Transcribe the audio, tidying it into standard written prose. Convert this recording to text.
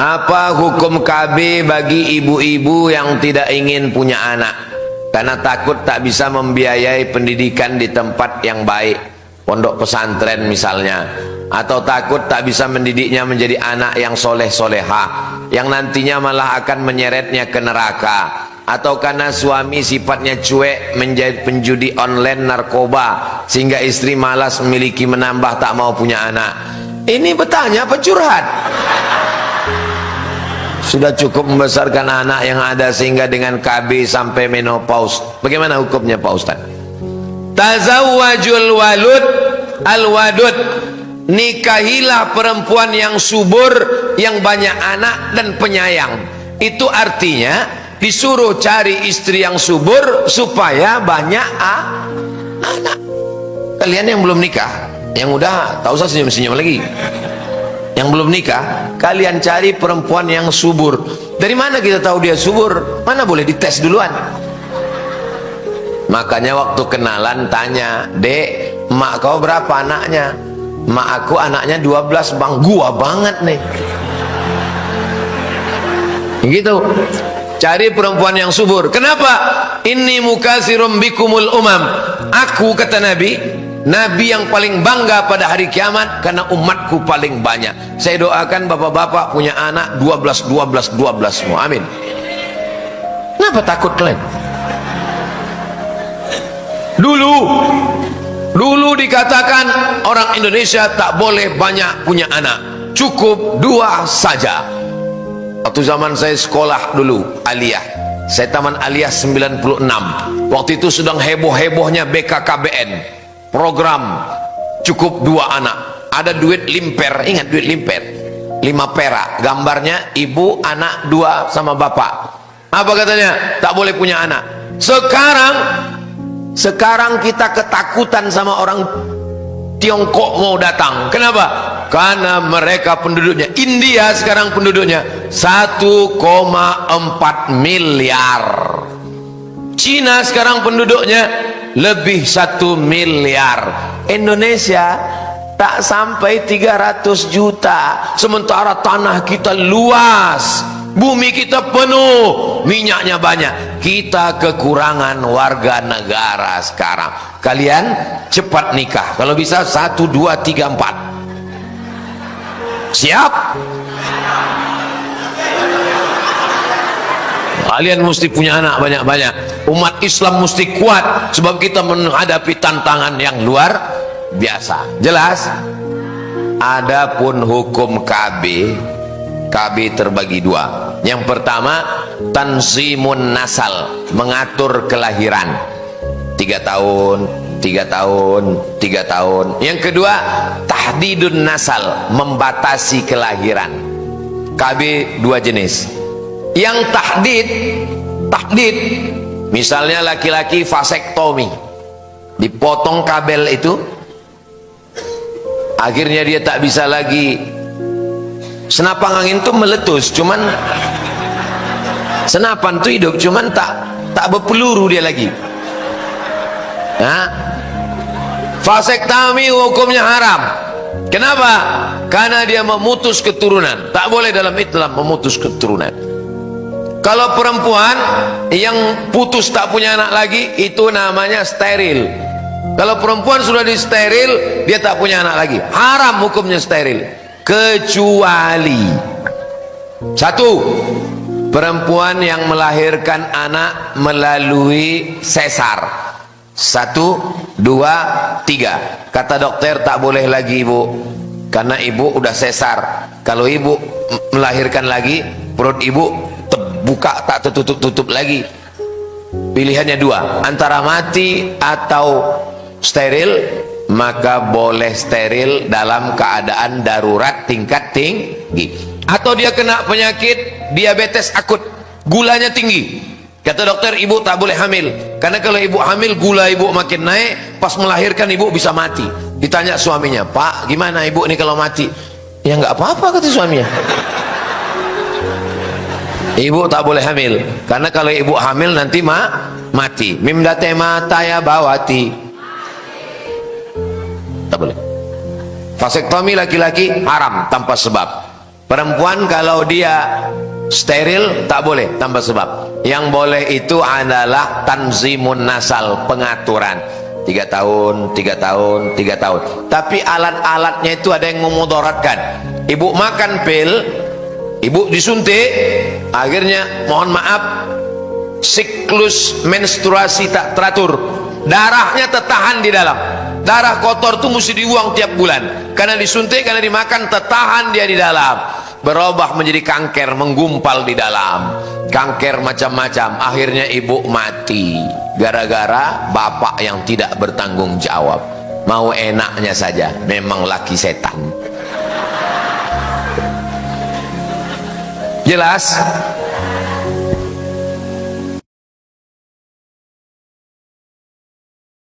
Apa hukum KB bagi ibu-ibu yang tidak ingin punya anak karena takut tak bisa membiayai pendidikan di tempat yang baik, pondok pesantren misalnya, atau takut tak bisa mendidiknya menjadi anak yang soleh-soleha yang nantinya malah akan menyeretnya ke neraka, atau karena suami sifatnya cuek, menjadi penjudi online, narkoba, sehingga istri malas memiliki, menambah, tak mau punya anak. Ini bertanya apa curhat? Sudah cukup membesarkan anak yang ada sehingga dengan KB sampai menopause. Bagaimana hukumnya Pak Ustaz? Tazawwajul walud al-wadud, nikahilah perempuan yang subur, yang banyak anak dan penyayang. Itu artinya disuruh cari istri yang subur supaya banyak anak. Kalian yang belum nikah, yang udah tak usah senyum-senyum lagi. Yang belum nikah, kalian cari perempuan yang subur. Dari mana kita tahu dia subur? Mana boleh dites duluan. Makanya waktu kenalan tanya, "Dek, emak kau berapa anaknya?" "Emak aku anaknya 12 bang." "Gua banget nih." Gitu. Cari perempuan yang subur. Kenapa? "Inni mukatsirum bikumul umam." Aku, kata Nabi yang paling bangga pada hari kiamat karena umatku paling banyak. Saya doakan bapak-bapak punya anak 12 semua. Amin. Kenapa takut kalian? Dulu dikatakan orang Indonesia tak boleh banyak punya anak, cukup 2 saja. Waktu zaman saya sekolah dulu aliyah, saya taman aliyah 96. Waktu itu sedang heboh-hebohnya BKKBN, program cukup 2 anak. Ada duit limper, ingat duit limper, 5 perak, gambarnya ibu, anak 2 sama bapak. Apa katanya? Tak boleh punya anak. Sekarang kita ketakutan sama orang Tiongkok mau datang. Kenapa? Karena mereka penduduknya, India sekarang penduduknya 1,4 miliar. Cina sekarang penduduknya lebih 1 miliar. Indonesia tak sampai 300 juta. Sementara tanah kita luas, bumi kita penuh, minyaknya banyak. Kita kekurangan warga negara sekarang. Kalian cepat nikah, kalau bisa 1, 2, 3, 4. Siap? Kalian mesti punya anak banyak-banyak. Umat Islam mesti kuat, sebab kita menghadapi tantangan yang luar biasa. Jelas? Adapun hukum KB terbagi 2. Yang pertama, tanzimun nasal, mengatur kelahiran. 3 tahun, 3 tahun, 3 tahun. Yang kedua, tahdidun nasal, membatasi kelahiran. KB 2 jenis. Yang tahdid, misalnya laki-laki vasektomi, dipotong kabel itu, akhirnya dia tak bisa lagi. Senapan angin itu meletus, cuman senapan itu hidup, cuman tak berpeluru dia lagi. Nah, vasektomi hukumnya haram. Kenapa? Karena dia memutus keturunan. Tak boleh dalam Islam memutus keturunan. Kalau perempuan yang putus tak punya anak lagi, itu namanya steril. Kalau perempuan sudah di steril, dia tak punya anak lagi. Haram hukumnya steril. Kecuali 1, perempuan yang melahirkan anak melalui sesar. 1, 2, 3. Kata dokter tak boleh lagi ibu, karena ibu udah sesar. Kalau ibu melahirkan lagi, perut ibu buka tak tertutup-tutup lagi. Pilihannya 2, antara mati atau steril. Maka boleh steril dalam keadaan darurat tingkat tinggi. Atau dia kena penyakit diabetes akut, gulanya tinggi. Kata dokter, ibu tak boleh hamil, karena kalau ibu hamil gula ibu makin naik, pas melahirkan ibu bisa mati. Ditanya suaminya, "Pak, gimana ibu nih kalau mati?" "Ya nggak apa-apa," kata suaminya. Ibu tak boleh hamil, karena kalau ibu hamil nanti mati. Mimdate mata ya bawati. Tak boleh. Vasektomi laki-laki haram tanpa sebab. Perempuan kalau dia steril tak boleh tanpa sebab. Yang boleh itu adalah tanzimun nasal, pengaturan. 3 tahun, 3 tahun, 3 tahun. Tapi alat-alatnya itu ada yang memudaratkan. Ibu makan pil, ibu disuntik, akhirnya mohon maaf siklus menstruasi tak teratur, darahnya tertahan di dalam. Darah kotor itu mesti dibuang tiap bulan, karena disuntik, karena dimakan, tertahan dia di dalam, berubah menjadi kanker, menggumpal di dalam. Kanker macam-macam, akhirnya ibu mati gara-gara bapak yang tidak bertanggung jawab, mau enaknya saja, memang laki setan. Jelas?